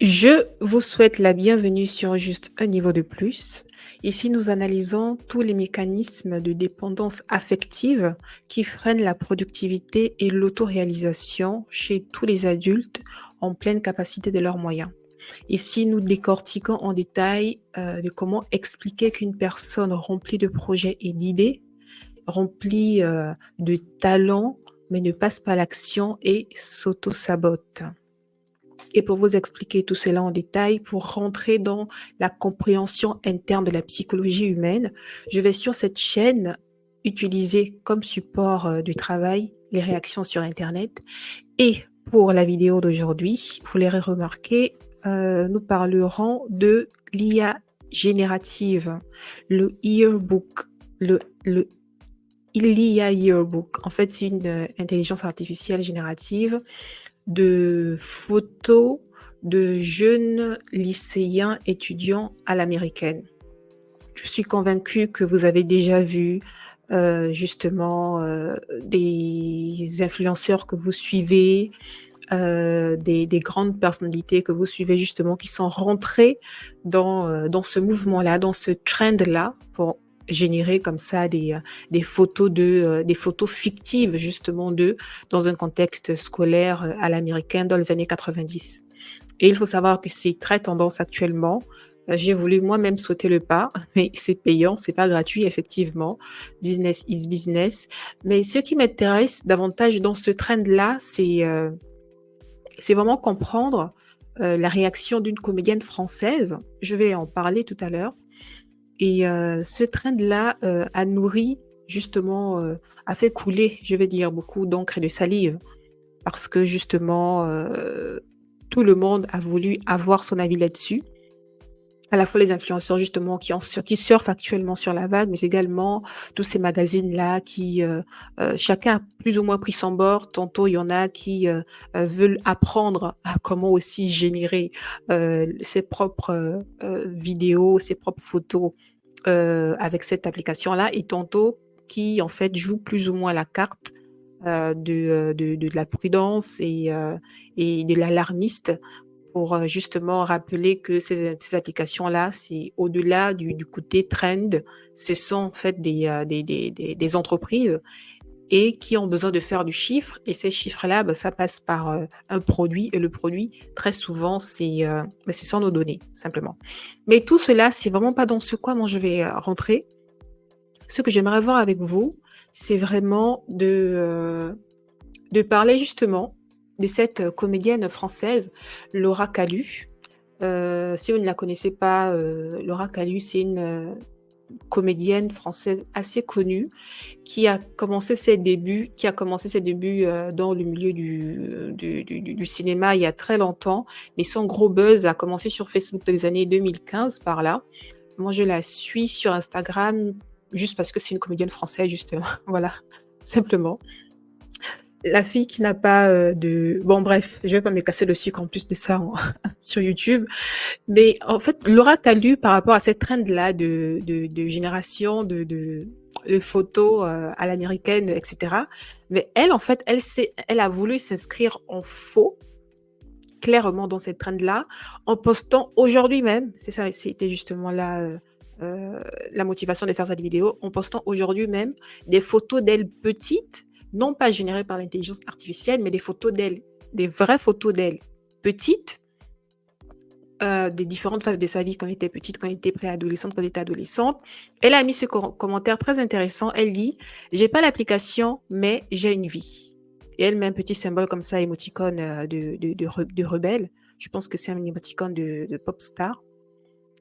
Je vous souhaite la bienvenue sur Juste un niveau de plus. Ici, nous analysons tous les mécanismes de dépendance affective qui freinent la productivité et l'autoréalisation chez tous les adultes en pleine capacité de leurs moyens. Ici, nous décortiquons en détail de comment expliquer qu'une personne remplie de projets et d'idées, remplie de talents, mais ne passe pas à l'action et s'auto-sabote. Et pour vous expliquer tout cela en détail, pour rentrer dans la compréhension interne de la psychologie humaine, je vais sur cette chaîne utiliser comme support du travail les réactions sur Internet. Et pour la vidéo d'aujourd'hui, vous l'aurez remarqué, nous parlerons de l'IA générative, le Yearbook, le l'IA Yearbook. En fait, c'est une intelligence artificielle générative de photos de jeunes lycéens étudiants à l'américaine. Je suis convaincue que vous avez déjà vu justement des influenceurs que vous suivez, des grandes personnalités que vous suivez justement qui sont rentrées dans ce mouvement-là, dans ce trend-là pour générer comme ça des photos fictives justement d'eux dans un contexte scolaire à l'américaine dans les années 90. Et il faut savoir que c'est très tendance actuellement. J'ai voulu moi-même sauter le pas, mais c'est payant, c'est pas gratuit, effectivement. Business is business. Mais ce qui m'intéresse davantage dans ce trend-là, c'est vraiment comprendre la réaction d'une comédienne française. Je vais en parler tout à l'heure. Et ce trend-là a nourri, justement, a fait couler, je vais dire, beaucoup d'encre et de salive. Parce que, justement, tout le monde a voulu avoir son avis là-dessus. À la fois les influenceurs justement qui surfent actuellement sur la vague, mais également tous ces magazines-là qui, chacun a plus ou moins pris son bord. Tantôt, il y en a qui, veulent apprendre à comment aussi générer, ses propres, vidéos, ses propres photos, avec cette application-là et tantôt qui, en fait, jouent plus ou moins la carte, de la prudence et de l'alarmiste pour justement rappeler que ces applications-là, c'est au-delà du côté trend, ce sont en fait des entreprises et qui ont besoin de faire du chiffre. Et ces chiffres-là, bah, ça passe par un produit. Et le produit, très souvent, bah, ce sont nos données, simplement. Mais tout cela, c'est vraiment pas dans ce quoi moi je vais rentrer. Ce que j'aimerais voir avec vous, c'est vraiment de parler justement de cette comédienne française, Laura Calu. Si vous ne la connaissez pas, Laura Calu, c'est une comédienne française assez connue qui a commencé ses débuts dans le milieu du cinéma il y a très longtemps, mais son gros buzz a commencé sur Facebook dans les années 2015 par là. Moi, je la suis sur Instagram juste parce que c'est une comédienne française, justement. Voilà, simplement. La fille qui n'a pas de... Bon, bref, je vais pas me casser le sucre en plus de ça sur YouTube. Mais en fait, Laura Calu, par rapport à cette trend-là de génération de photos à l'américaine, etc. Mais elle, en fait, elle a voulu s'inscrire en faux, clairement dans cette trend-là, en postant aujourd'hui même, c'est ça, c'était justement là la motivation de faire cette vidéo, en postant aujourd'hui même des photos d'elle petite, non pas générées par l'intelligence artificielle, mais des photos d'elle, des vraies photos d'elle petite, des différentes phases de sa vie quand elle était petite, quand elle était préadolescente, quand elle était adolescente. Elle a mis ce commentaire très intéressant. Elle dit: «J'ai pas l'application, mais j'ai une vie». Et elle met un petit symbole comme ça, émoticône de rebelle. Je pense que c'est un émoticône de pop star.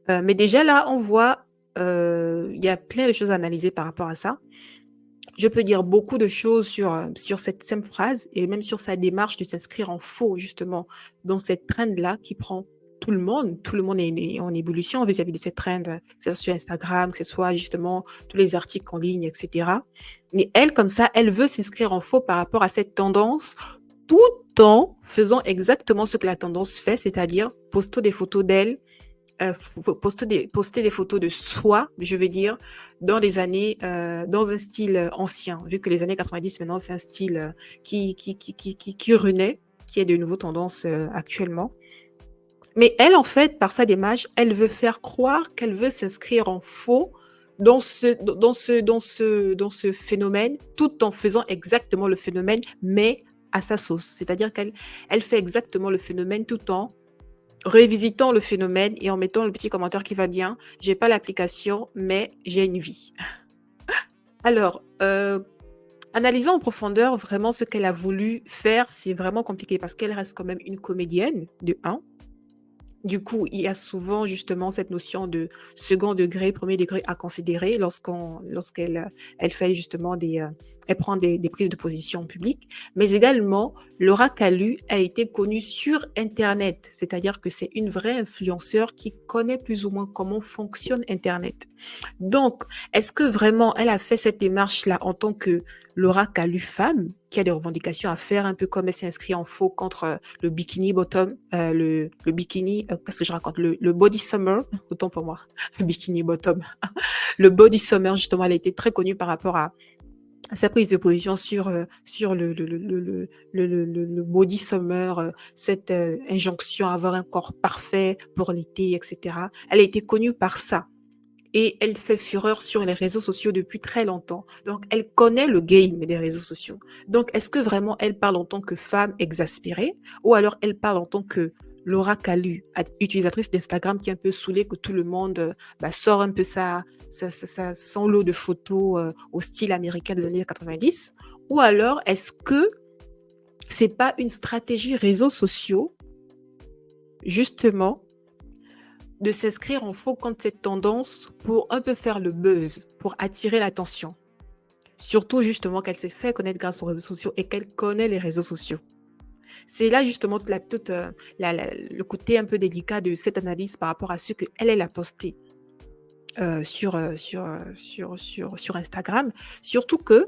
Mais déjà là, on voit, il y a plein de choses à analyser par rapport à ça. Je peux dire beaucoup de choses sur cette simple phrase et même sur sa démarche de s'inscrire en faux, justement, dans cette trend-là qui prend tout le monde. Tout le monde est en ébullition vis-à-vis de cette trend, que ce soit sur Instagram, que ce soit justement tous les articles en ligne, etc. Et elle, comme ça, elle veut s'inscrire en faux par rapport à cette tendance, tout en faisant exactement ce que la tendance fait, c'est-à-dire poster des photos d'elle, poster des photos de soi, je veux dire, dans des années, dans un style ancien, vu que les années 90 maintenant, c'est un style qui renaît, qui est de nouveau tendance actuellement. Mais elle, en fait, par sa démarche, elle veut faire croire qu'elle veut s'inscrire en faux dans ce phénomène, tout en faisant exactement le phénomène, mais à sa sauce. C'est-à-dire qu'elle fait exactement le phénomène tout en revisitant le phénomène et en mettant le petit commentaire qui va bien. J'ai pas l'application, mais j'ai une vie. Alors, analysant en profondeur vraiment ce qu'elle a voulu faire, c'est vraiment compliqué parce qu'elle reste quand même une comédienne, de un. Du coup, il y a souvent justement cette notion de second degré, premier degré à considérer lorsqu'elle elle fait justement elle prend des prises de position publiques. Mais également, Laura Kalu a été connue sur Internet, c'est-à-dire que c'est une vraie influenceure qui connaît plus ou moins comment fonctionne Internet. Donc, est-ce que vraiment elle a fait cette démarche-là en tant que Laura Kalu femme, qui a des revendications à faire, un peu comme elle s'est inscrite en faux contre le bikini bottom, le bikini, qu'est-ce que je raconte, le body summer, autant pour moi, le bikini bottom, le body summer, justement, elle a été très connue par rapport à sa prise de position sur le body summer, cette injonction à avoir un corps parfait pour l'été, etc. Elle a été connue par ça et elle fait fureur sur les réseaux sociaux depuis très longtemps. Donc, elle connaît le game des réseaux sociaux. Donc, est-ce que vraiment elle parle en tant que femme exaspérée ou alors elle parle en tant que Laura Kalu, utilisatrice d'Instagram qui est un peu saoulée que tout le monde sort un peu son lot de photos au style américain des années 90? Ou alors est-ce que c'est pas une stratégie réseaux sociaux, justement, de s'inscrire en faux contre cette tendance pour un peu faire le buzz, pour attirer l'attention. Surtout justement qu'elle s'est fait connaître grâce aux réseaux sociaux et qu'elle connaît les réseaux sociaux. C'est là justement le côté un peu délicat de cette analyse par rapport à ce qu'elle a posté sur Instagram. Surtout que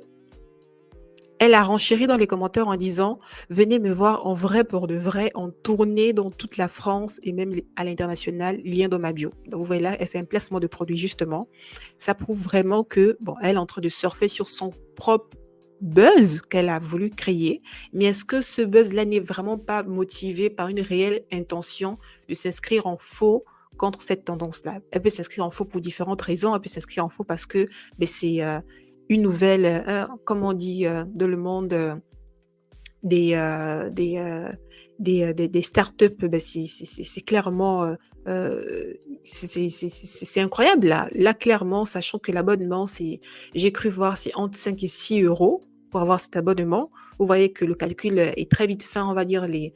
elle a renchéri dans les commentaires en disant: «Venez me voir en vrai pour de vrai, en tournée dans toute la France et même à l'international, lien dans ma bio». Donc vous voyez là, elle fait un placement de produit justement. Ça prouve vraiment que, bon, elle est en train de surfer sur son propre buzz qu'elle a voulu créer. Mais est-ce que ce buzz-là n'est vraiment pas motivé par une réelle intention de s'inscrire en faux contre cette tendance-là? Elle peut s'inscrire en faux pour différentes raisons. Elle peut s'inscrire en faux parce que, beh, c'est, une nouvelle, comme on dit dans le monde des, des startups, ben c'est clairement, c'est incroyable là. Là, clairement, sachant que l'abonnement, j'ai cru voir, c'est entre 5 et 6 euros pour avoir cet abonnement. Vous voyez que le calcul est très vite fait, on va dire, les,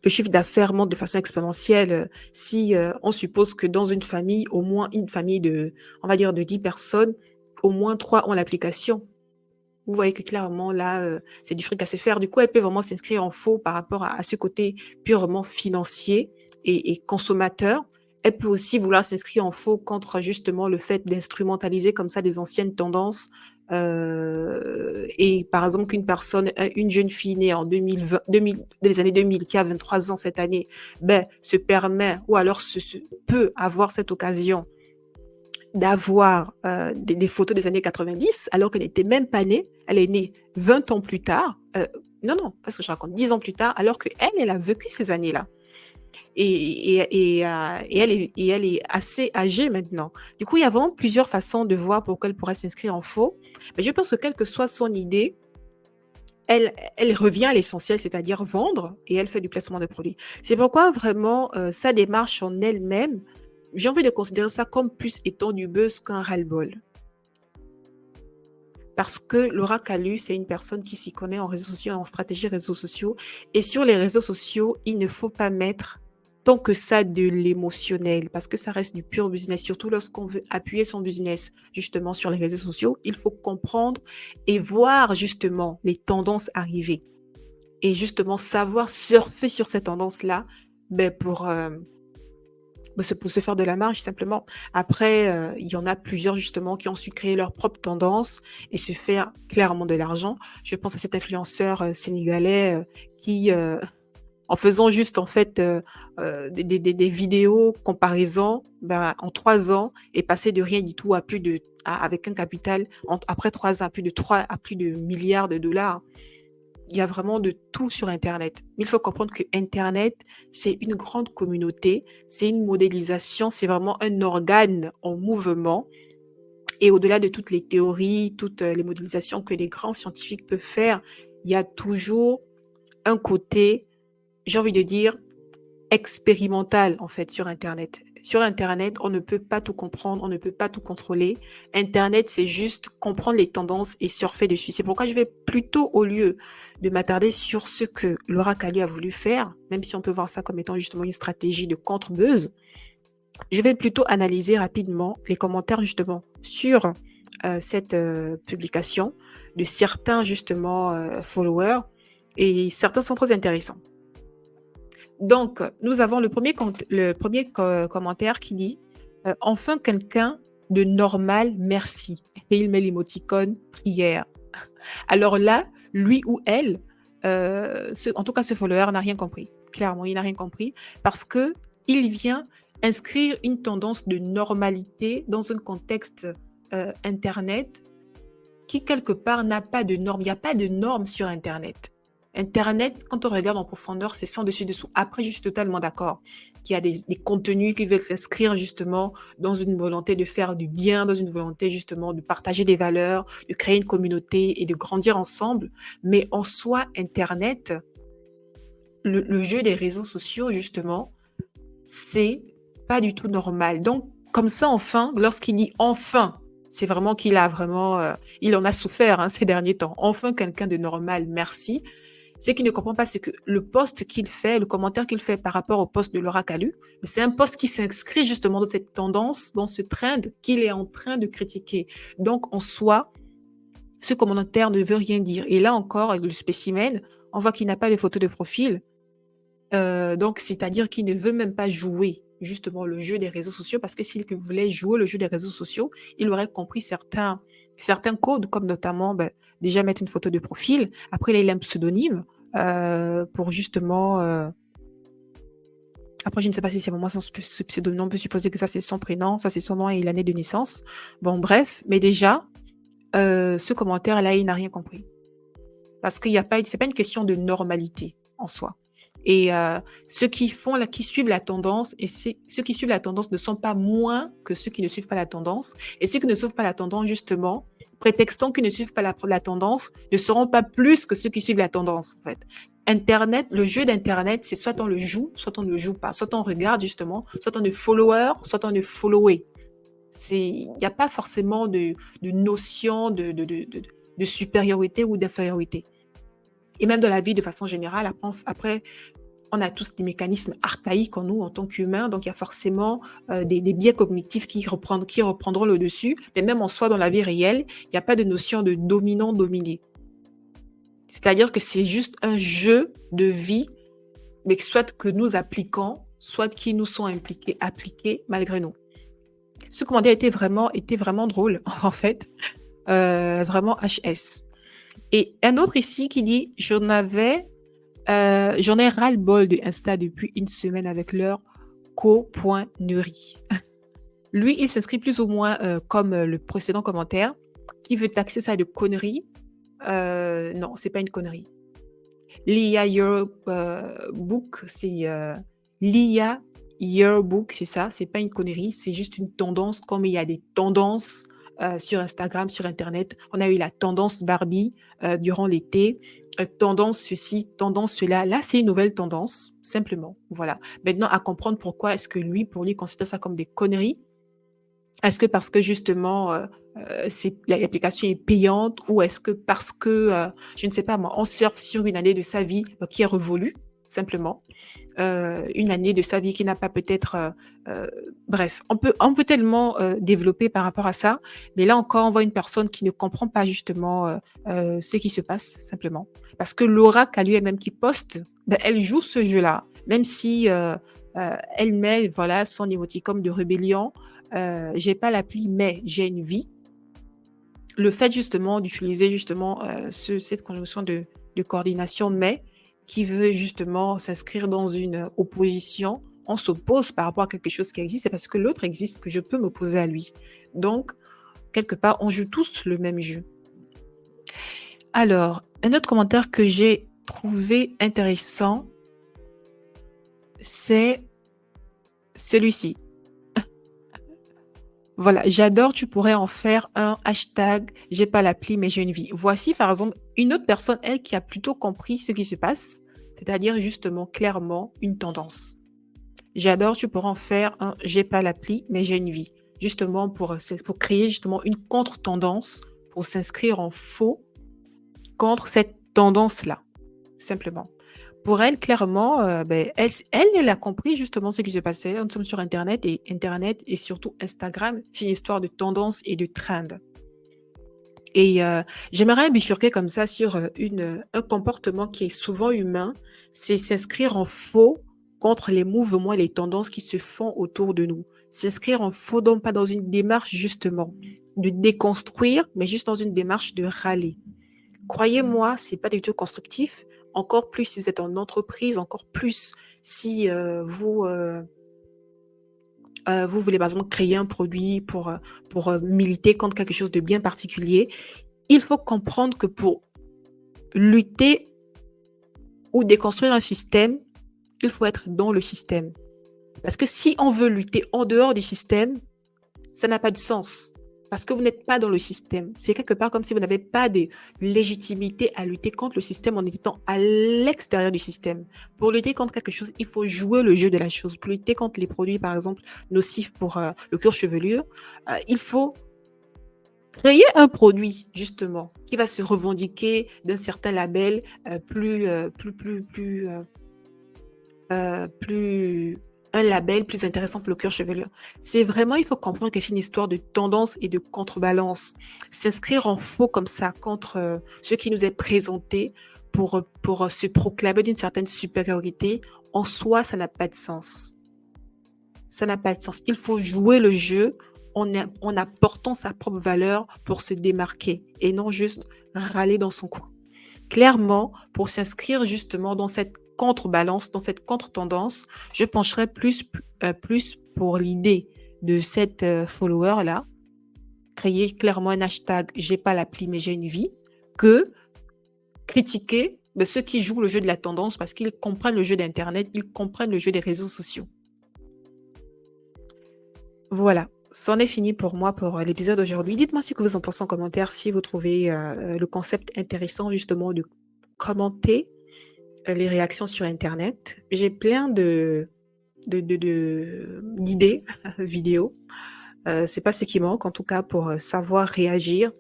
le chiffre d'affaires monte de façon exponentielle si on suppose que dans une famille, au moins une famille de, on va dire, de 10 personnes, au moins 3 ont l'application. Vous voyez que clairement, là, c'est du fric à se faire. Du coup, elle peut vraiment s'inscrire en faux par rapport à ce côté purement financier et consommateur. Elle peut aussi vouloir s'inscrire en faux contre justement le fait d'instrumentaliser comme ça des anciennes tendances. Et par exemple, qu'une personne, une jeune fille née en 2020, 2000, des années 2000, qui a 23 ans cette année, ben, se permet ou alors peut avoir cette occasion d'avoir des photos des années 90 alors qu'elle n'était même pas née. Elle est née 20 ans plus tard. Non, qu'est-ce que je raconte? 10 ans plus tard, alors qu'elle a vécu ces années-là. Et elle est assez âgée maintenant. Du coup, il y a vraiment plusieurs façons de voir pourquoi elle pourrait s'inscrire en faux. Mais je pense que quelle que soit son idée, elle revient à l'essentiel, c'est-à-dire vendre, et elle fait du placement de produits. C'est pourquoi vraiment sa démarche en elle-même, j'ai envie de considérer ça comme plus étant du buzz qu'un ras-le-bol. Parce que Laura Kalu, c'est une personne qui s'y connaît en réseaux sociaux, en stratégie réseaux sociaux. Et sur les réseaux sociaux, il ne faut pas mettre tant que ça de l'émotionnel, parce que ça reste du pur business. Surtout lorsqu'on veut appuyer son business justement sur les réseaux sociaux, il faut comprendre et voir justement les tendances arriver. Et justement savoir surfer sur ces tendances-là ben c'est pour se faire de la marge simplement. Après, il y en a plusieurs justement qui ont su créer leur propre tendance et se faire clairement de l'argent. Je pense à cet influenceur sénégalais qui, en faisant juste en fait des vidéos comparaison, ben, en 3 ans, est passé de rien du tout à plus avec un capital, après 3 ans, à plus de milliards de dollars. il y a vraiment de tout sur Internet. Il faut comprendre que Internet, c'est une grande communauté, c'est une modélisation, c'est vraiment un organe en mouvement. Et au-delà de toutes les théories, toutes les modélisations que les grands scientifiques peuvent faire, il y a toujours un côté, j'ai envie de dire, expérimental en fait sur Internet. Sur Internet, on ne peut pas tout comprendre, on ne peut pas tout contrôler. Internet, c'est juste comprendre les tendances et surfer dessus. C'est pourquoi je vais plutôt, au lieu de m'attarder sur ce que Laura Calliot a voulu faire, même si on peut voir ça comme étant justement une stratégie de contre-buzz, je vais plutôt analyser rapidement les commentaires justement sur cette publication de certains justement followers, et certains sont très intéressants. Donc, nous avons le premier commentaire qui dit enfin quelqu'un de normal, merci. Et il met l'émoticône prière. Alors là, lui ou elle, en tout cas ce follower n'a rien compris. Clairement, il n'a rien compris parce que il vient inscrire une tendance de normalité dans un contexte Internet qui, quelque part, n'a pas de normes. Il n'y a pas de normes sur Internet. Internet, quand on regarde en profondeur, c'est sans dessus-dessous. Après, je suis totalement d'accord qu'il y a des contenus qui veulent s'inscrire justement dans une volonté de faire du bien, dans une volonté justement de partager des valeurs, de créer une communauté et de grandir ensemble. Mais en soi, Internet, le jeu des réseaux sociaux, justement, c'est pas du tout normal. Donc, comme ça, enfin, lorsqu'il dit enfin, c'est vraiment qu'il a vraiment, il en a souffert ces derniers temps. Enfin, quelqu'un de normal, merci. C'est qu'il ne comprend pas ce que le post qu'il fait, le commentaire qu'il fait par rapport au post de Laura Calliot, c'est un post qui s'inscrit justement dans cette tendance, dans ce trend qu'il est en train de critiquer. Donc, en soi, ce commentaire ne veut rien dire. Et là encore, avec le spécimen, on voit qu'il n'a pas de photo de profil. Donc, c'est-à-dire qu'il ne veut même pas jouer justement le jeu des réseaux sociaux, parce que s'il voulait jouer le jeu des réseaux sociaux, il aurait compris certains codes, comme notamment déjà mettre une photo de profil. Après, là, il a un pseudonyme pour justement... Après, je ne sais pas si c'est vraiment son pseudonyme. On peut supposer que ça, c'est son prénom, ça, c'est son nom et l'année de naissance. Bon, bref. Mais déjà, ce commentaire-là, il n'a rien compris. Parce qu'il n'y a pas, c'est pas une question de normalité en soi. Et ceux qui suivent la tendance, et ceux qui suivent la tendance ne sont pas moins que ceux qui ne suivent pas la tendance. Et ceux qui ne suivent pas la tendance, justement, prétextant qu'ils ne suivent pas la tendance, ne seront pas plus que ceux qui suivent la tendance, en fait. Internet, le jeu d'Internet, c'est soit on le joue, soit on ne le joue pas. Soit on regarde, justement, soit on est follower, soit on est followé. Il n'y a pas forcément de notion de supériorité ou d'infériorité. Et même dans la vie de façon générale, après on a tous des mécanismes archaïques en nous en tant qu'humains, donc il y a forcément des biais cognitifs qui reprendront le dessus, mais même en soi, dans la vie réelle, il n'y a pas de notion de dominant-dominé. C'est-à-dire que c'est juste un jeu de vie, mais soit que nous appliquons, soit qui nous sont appliqués malgré nous. Ce commentaire était vraiment drôle, en fait, vraiment HS. Et un autre ici qui dit « J'en ai ras-le-bol de Insta depuis une semaine avec leur co.neurie ». Lui, il s'inscrit plus ou moins comme le précédent commentaire, qui veut taxer ça de conneries. Non, c'est pas une connerie. L'IA Yearbook, c'est l'IA Yearbook, c'est ça, c'est pas une connerie, c'est juste une tendance, comme il y a des tendances sur Instagram, sur Internet. On a eu la tendance Barbie durant l'été, tendance ceci, tendance cela. Là, c'est une nouvelle tendance, simplement. Voilà. Maintenant, à comprendre pourquoi est-ce que pour lui, considère ça comme des conneries. Est-ce que parce que justement, l'application est payante, ou est-ce que parce que, je ne sais pas moi, on surfe sur une année de sa vie qui est révolue, simplement. Une année de sa vie qui n'a pas peut-être... bref, on peut tellement développer par rapport à ça, mais là encore, on voit une personne qui ne comprend pas justement ce qui se passe, simplement. Parce que Laura Calliot elle-même qui poste, elle joue ce jeu-là, même si elle met voilà, son émoticône de rébellion. J'ai pas l'appli, mais j'ai une vie. Le fait justement d'utiliser justement cette conjonction de coordination, mais qui veut justement s'inscrire dans une opposition, on s'oppose par rapport à quelque chose qui existe, c'est parce que l'autre existe que je peux m'opposer à lui. Donc, quelque part, on joue tous le même jeu. Alors, Un autre commentaire que j'ai trouvé intéressant, c'est celui-ci. Voilà, j'adore, tu pourrais en faire un hashtag, j'ai pas l'appli, mais j'ai une vie. Voici par exemple une autre personne, elle, qui a plutôt compris ce qui se passe, c'est-à-dire justement clairement une tendance. J'adore, tu pourrais en faire un j'ai pas l'appli, mais j'ai une vie. Justement pour créer justement une contre-tendance, pour s'inscrire en faux contre cette tendance-là, simplement. Pour elle, clairement, elle a compris justement ce qui se passait. Nous sommes sur internet et surtout Instagram, c'est une histoire de tendance et de trend. Et j'aimerais bifurquer comme ça sur, un comportement qui est souvent humain, c'est s'inscrire en faux contre les mouvements et les tendances qui se font autour de nous. S'inscrire en faux, donc pas dans une démarche justement de déconstruire, mais juste dans une démarche de râler. Croyez-moi, c'est pas du tout constructif. Encore plus si vous êtes en entreprise, encore plus si vous voulez par exemple créer un produit pour militer contre quelque chose de bien particulier. Il faut comprendre que pour lutter ou déconstruire un système, il faut être dans le système. Parce que si on veut lutter en dehors du système, ça n'a pas de sens. Parce que vous n'êtes pas dans le système. C'est quelque part comme si vous n'avez pas de légitimité à lutter contre le système en étant à l'extérieur du système. Pour lutter contre quelque chose, il faut jouer le jeu de la chose. Pour lutter contre les produits, par exemple, nocifs pour le cuir chevelure, il faut créer un produit, justement, qui va se revendiquer d'un certain label plus un label plus intéressant pour le cuir chevelu. C'est vraiment, il faut comprendre que c'est une histoire de tendance et de contrebalance. S'inscrire en faux comme ça contre ce qui nous est présenté pour se proclamer d'une certaine supériorité, en soi, ça n'a pas de sens. Ça n'a pas de sens. Il faut jouer le jeu en apportant sa propre valeur pour se démarquer et non juste râler dans son coin. Clairement, pour s'inscrire justement dans cette contrebalance, dans cette contre-tendance, je pencherais plus pour l'idée de cette follower-là, créer clairement un hashtag j'ai pas l'appli mais j'ai une vie, que critiquer ceux qui jouent le jeu de la tendance parce qu'ils comprennent le jeu d'Internet, ils comprennent le jeu des réseaux sociaux. Voilà, c'en est fini pour moi pour l'épisode d'aujourd'hui. Dites-moi ce que vous en pensez en commentaire, si vous trouvez le concept intéressant justement de commenter les réactions sur internet. J'ai plein d'idées vidéo. C'est pas ce qui manque, en tout cas, pour savoir réagir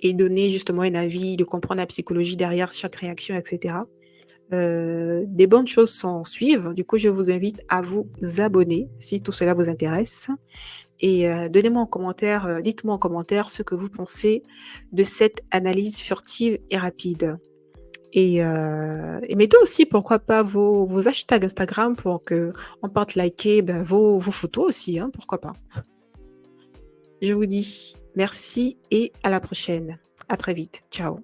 et donner justement un avis, de comprendre la psychologie derrière chaque réaction, etc. Des bonnes choses s'en suivent. Du coup, je vous invite à vous abonner si tout cela vous intéresse. Et donnez-moi en commentaire, dites-moi en commentaire ce que vous pensez de cette analyse furtive et rapide. Et mettez aussi, pourquoi pas, vos hashtags Instagram pour qu'on parte liker vos photos aussi, hein, pourquoi pas. Je vous dis merci et à la prochaine. À très vite. Ciao.